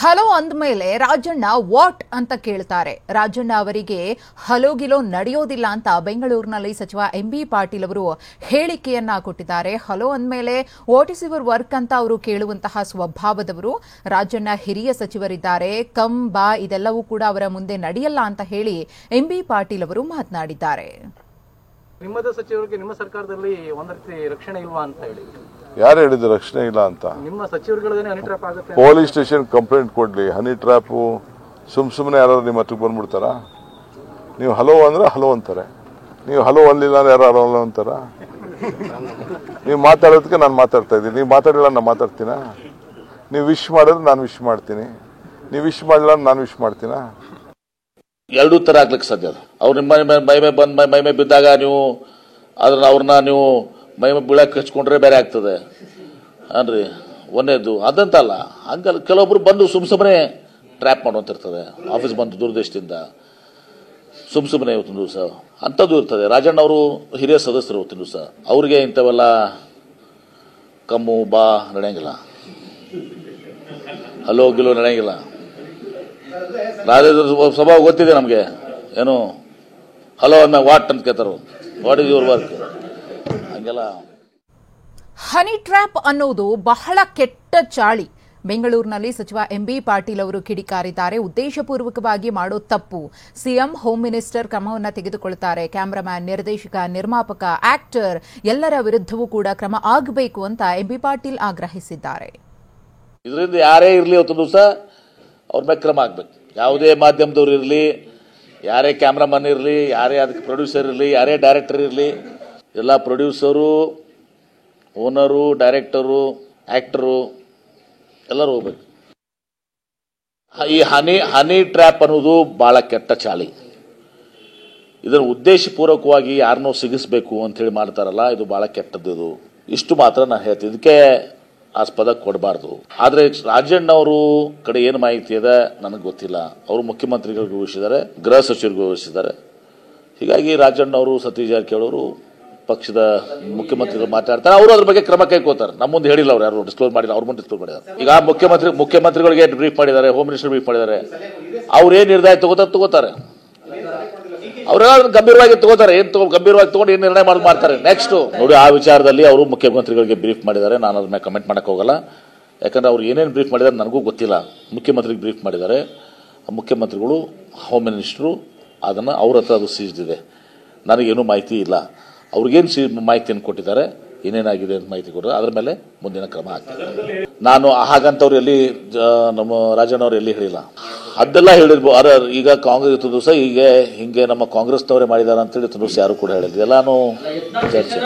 Hello ಅಂದಮೇಲೆ Rajanna what ಅಂತ ಕೇಳ್ತಾರೆ. ರಾಜಣ್ಣ ಅವರಿಗೆ ಹಲೋ ಗಿಲೋ ನಡೆಯೋದಿಲ್ಲ ಅಂತ ಬೆಂಗಳೂರಿನಲ್ಲಿ ಸಚಿವ ಎಂಬಿ ಪಾಟೀಲ್ ಅವರು ಹೇಳಿಕೆಯನ್ನ ಕೊಟ್ಟಿದ್ದಾರೆ. ಹಲೋ ಅಂದಮೇಲೆ ವಾಟ್ ಇಸ್ ಯುವರ್ ವರ್ಕ್ ಅಂತ ಅವರು ಕೇಳುವಂತಹ ಸ್ವಭಾವದವರು. ರಾಜಣ್ಣ ಹಿರಿಯ ಸಚಿವರಿದ್ದಾರೆ, ಕಮ್ ಬಾ ಇದೆಲ್ಲವೂ ಕೂಡ ಅವರ ಮುಂದೆ ನಡೆಯಲ್ಲ ಅಂತ ಹೇಳಿ ಎಂಬಿ ಪಾಟೀಲ್ ಅವರು ಮಾತನಾಡಿದ್ದಾರೆ. ನಿಮ್ಮದ ಸಚಿವರಿಗೆ ನಿಮ್ಮ ಸರ್ಕಾರದಲ್ಲಿ ಒಂದ್ ರೀತಿ ರಕ್ಷಣೆ ಇಲ್ವಾ ಅಂತ ಹೇಳಿ ಯಾರು ಹೇಳಿದ್ರು ರಕ್ಷಣೆ ಇಲ್ಲ ಅಂತ? ನಿಮ್ಮ ಸಚಿವರುಗಳೇ ಹನಿ ಟ್ರ್ಯಾಪ್ ಆಗುತ್ತೆ. ಪೊಲೀಸ್ ಸ್ಟೇಷನ್ ಕಂಪ್ಲೇಂಟ್ ಕೊಡ್ಲಿ. ಹನಿ ಟ್ರ್ಯಾಪು ಸುಮ್ಮನೆ ಯಾರು ನಿಮ್ಮ ಹತ್ರಕ್ಕೆ ಬಂದ್ಬಿಡ್ತಾರ? ನೀವು ಹಲೋ ಅಂದ್ರೆ ಹಲೋ ಅಂತಾರೆ, ನೀವು ಹಲೋ ಅನ್ಲಿಲ್ಲ ಅಂದ್ರೆ ಯಾರು ಹಲೋ ಅಂತಾರ? ನೀವು ಮಾತಾಡೋದಕ್ಕೆ ನಾನು ಮಾತಾಡ್ತಾ ಇದ್ದೀನಿ, ನೀವು ಮಾತಾಡಿಲ್ಲ ನಾನು ಮಾತಾಡ್ತೀನ? ನೀವು ವಿಶ್ ಮಾಡಿದ್ರೆ ನಾನು ವಿಶ್ ಮಾಡ್ತೀನಿ, ನೀವು ವಿಶ್ ಮಾಡಲಿಲ್ಲ ನಾನು ವಿಶ್ ಮಾಡ್ತೀನ? ಎರಡೂ ತರ ಆಗ್ಲಿಕ್ಕೆ ಸಾಧ್ಯ. ಅವ್ರು ನಿಮ್ಮ ಮೈಮೆ ಬಿದ್ದಾಗ ನೀವು ಅವ್ರನ್ನ ನೀವು ಮೈಮೆ ಬೀಳಕ್ಕೆ ಹಚ್ಕೊಂಡ್ರೆ ಬೇರೆ ಆಗ್ತದೆ ಅನ್ರಿ. ಒಂದೇದು ಅದಂತಲ್ಲ, ಹಂಗಲ್ಲ ಕೆಲವೊಬ್ರು ಬಂದು ಸುಮ್ಮನೆ ಟ್ರ್ಯಾಪ್ ಮಾಡುವಂತಿರ್ತದೆ. ಆಫೀಸ್ ಬಂದು ದುರ್ದೇಶದಿಂದ ಸುಮ್ಮನೆ ಇವತ್ತಿನ ದಿವಸ ಅಂಥದ್ದು ಇರ್ತದೆ. ರಾಜಣ್ಣ ಅವರು ಹಿರಿಯ ಸದಸ್ಯರು ಇವತ್ತಿನ ದಿವಸ, ಅವ್ರಿಗೆ ಇಂಥವೆಲ್ಲ ಕಮ್ಮು ಬಾ ನಡೆಯಂಗಿಲ್ಲ, ಹಲೋ ಗಿಲೋ ನಡೆಯಂಗಿಲ್ಲ. ಸಭಾ ಗೊತ್ತಿದೆ ನಮಗೆ, ಏನು ಹಲೋ ಅನ್ನ ವಾಟ್ ಅಂತ ಕೇಳ್ತಾರ, ವಾಟ್ ಇಸ್ ಯುವರ್ ವರ್ಕ್ ಹಂಗೆಲ್ಲ. ಹನಿ ಟ್ರ್ಯಾಪ್ ಅನ್ನೋದು ಬಹಳ ಕೆಟ್ಟ ಚಾಳಿ. ಬೆಂಗಳೂರಿನಲ್ಲಿ ಸಚಿವ ಎಂಬಿ ಪಾಟೀಲ್ ಅವರು ಕಿಡಿಕಾರಿದ್ದಾರೆ. ಉದ್ದೇಶಪೂರ್ವಕವಾಗಿ ಮಾಡೋ ತಪ್ಪು. ಸಿಎಂ, ಹೋಮ್ ಮಿನಿಸ್ಟರ್ ಕ್ರಮವನ್ನು ತೆಗೆದುಕೊಳ್ಳುತ್ತಾರೆ. ಕ್ಯಾಮರಾಮ್ಯಾನ್, ನಿರ್ದೇಶಕ, ನಿರ್ಮಾಪಕ, ಆಕ್ಟರ್ ಎಲ್ಲರ ವಿರುದ್ಧವೂ ಕೂಡ ಕ್ರಮ ಆಗಬೇಕು ಅಂತ ಎಂಬಿ ಪಾಟೀಲ್ ಆಗ್ರಹಿಸಿದ್ದಾರೆ. ಇದರಿಂದ ಯಾರೇ ಇರಲಿ ಇವತ್ತು ದಿವಸ ಅವ್ರ ಮೇಲೆ ಕ್ರಮ ಆಗ್ಬೇಕು. ಯಾವುದೇ ಮಾಧ್ಯಮದವ್ರು ಇರಲಿ, ಯಾರೇ ಕ್ಯಾಮ್ರಾಮನ್ ಇರಲಿ, ಯಾರೇ ಅದಕ್ಕೆ ಪ್ರೊಡ್ಯೂಸರ್ ಇರಲಿ, ಯಾರೇ ಡೈರೆಕ್ಟರ್ ಇರಲಿ, ಎಲ್ಲ ಪ್ರೊಡ್ಯೂಸರು, ಓನರು, ಡೈರೆಕ್ಟರು, ಆಕ್ಟರು ಎಲ್ಲರೂ ಹೋಗ್ಬೇಕು. ಈ ಹನಿ ಟ್ರ್ಯಾಪ್ ಅನ್ನೋದು ಬಹಳ ಕೆಟ್ಟ ಚಾಳಿ. ಇದನ್ನು ಉದ್ದೇಶಪೂರ್ವಕವಾಗಿ ಯಾರನ್ನೋ ಸಿಗಿಸ್ಬೇಕು ಅಂತ ಹೇಳಿ ಮಾಡ್ತಾರಲ್ಲ, ಇದು ಬಹಳ ಕೆಟ್ಟದ್ದು. ಇದು ಇಷ್ಟು ಮಾತ್ರ ನಾನು ಹೇಳ್ತೀನಿ, ಇದಕ್ಕೆ ಆಸ್ಪದ ಕೊಡಬಾರ್ದು. ಆದರೆ ರಾಜಣ್ಣ ಅವರು ಕಡೆ ಏನು ಮಾಹಿತಿ ಇದೆ ನನಗೆ ಗೊತ್ತಿಲ್ಲ. ಅವರು ಮುಖ್ಯಮಂತ್ರಿಗಳಿಗೂ ವಹಿಸಿದ್ದಾರೆ, ಗೃಹ ಸಚಿವರಿಗೂ ವಹಿಸಿದ್ದಾರೆ. ಹೀಗಾಗಿ ರಾಜಣ್ಣ ಅವರು, ಸತೀಶ್ ಜಾರಕಿಹೊಳಿ ಅವರು ಪಕ್ಷದ ಮುಖ್ಯಮಂತ್ರಿಗಳು ಮಾತಾಡ್ತಾರೆ, ಅವರು ಅದ್ರ ಬಗ್ಗೆ ಕ್ರಮ ಕೈಗೊಳ್ತಾರೆ. ನಮ್ಮ ಮುಂದೆ ಹೇಳಿಲ್ಲ, ಅವ್ರು ಯಾರು ಡಿಸ್ಕ್ಲೋಸ್ ಮಾಡಿಲ್ಲ, ಅವ್ರ ಮುಂದೆ ಡಿಸ್ಕ್ಲೋಸ್ ಮಾಡಿದ್ದಾರೆ. ಈಗ ಮುಖ್ಯಮಂತ್ರಿಗಳಿಗೆ ಬ್ರೀಫ್ ಮಾಡಿದ್ದಾರೆ, ಹೋಮ್ ಮಿನಿಸ್ಟರ್ ಬ್ರೀಫ್ ಮಾಡಿದ್ದಾರೆ. ಅವ್ರು ಏನ್ ನಿರ್ಣಯ ತಗೋತಾರೆ, ಅವರೆಲ್ಲ ಗಂಭೀರವಾಗಿ ತಗೋತಾರೆ. ಗಂಭೀರವಾಗಿ ತಗೊಂಡು ಏನ್ ನಿರ್ಣಯ ಮಾಡ್ತಾರೆ ನೆಕ್ಸ್ಟ್ ನೋಡಿ. ಆ ವಿಚಾರದಲ್ಲಿ ಅವರು ಮುಖ್ಯಮಂತ್ರಿಗಳಿಗೆ ಬ್ರೀಫ್ ಮಾಡಿದ್ದಾರೆ. ನಾನು ಅದ್ರ ಮೇಲೆ ಕಮೆಂಟ್ ಮಾಡಕ್ ಹೋಗಲ್ಲ, ಯಾಕಂದ್ರೆ ಅವ್ರು ಏನೇನು ಬ್ರೀಫ್ ಮಾಡಿದ್ದಾರೆ ನನಗೂ ಗೊತ್ತಿಲ್ಲ. ಮುಖ್ಯಮಂತ್ರಿಗೆ ಬ್ರೀಫ್ ಮಾಡಿದ್ದಾರೆ, ಮುಖ್ಯಮಂತ್ರಿಗಳು, ಹೋಮ್ ಮಿನಿಸ್ಟರು ಅದನ್ನ ಅವ್ರ ಹತ್ರ ಅದು ಸೀಜ್ದಿದೆ. ನನಗೇನು ಮಾಹಿತಿ ಇಲ್ಲ. ಅವ್ರಿಗೇನು ಮಾಹಿತಿಯನ್ನು ಕೊಟ್ಟಿದ್ದಾರೆ, ಏನೇನಾಗಿದೆ ಅಂತ ಮಾಹಿತಿ ಕೊಟ್ಟರೆ ಅದ್ರ ಮೇಲೆ ಮುಂದಿನ ಕ್ರಮ ಆಗ್ತದೆ. ನಾನು ಹಾಗಂತವ್ರು ಎಲ್ಲಿ ನಮ್ಮ ರಾಜಣ್ಣ ಅವ್ರು ಎಲ್ಲಿ ಹೇಳಿಲ್ಲ, ಅದೆಲ್ಲ ಹೇಳಿರ್ಬೋದು. ಈಗ ಕಾಂಗ್ರೆಸ್ ದಿವಸ ಹಿಂಗೆ ನಮ್ಮ ಕಾಂಗ್ರೆಸ್ನವರೇ ಮಾಡಿದಾರೆ ಅಂತೇಳಿ ದಿವಸ ಯಾರು ಕೂಡ ಹೇಳಿದ್ರು. ಎಲ್ಲಾನು ಚರ್ಚೆ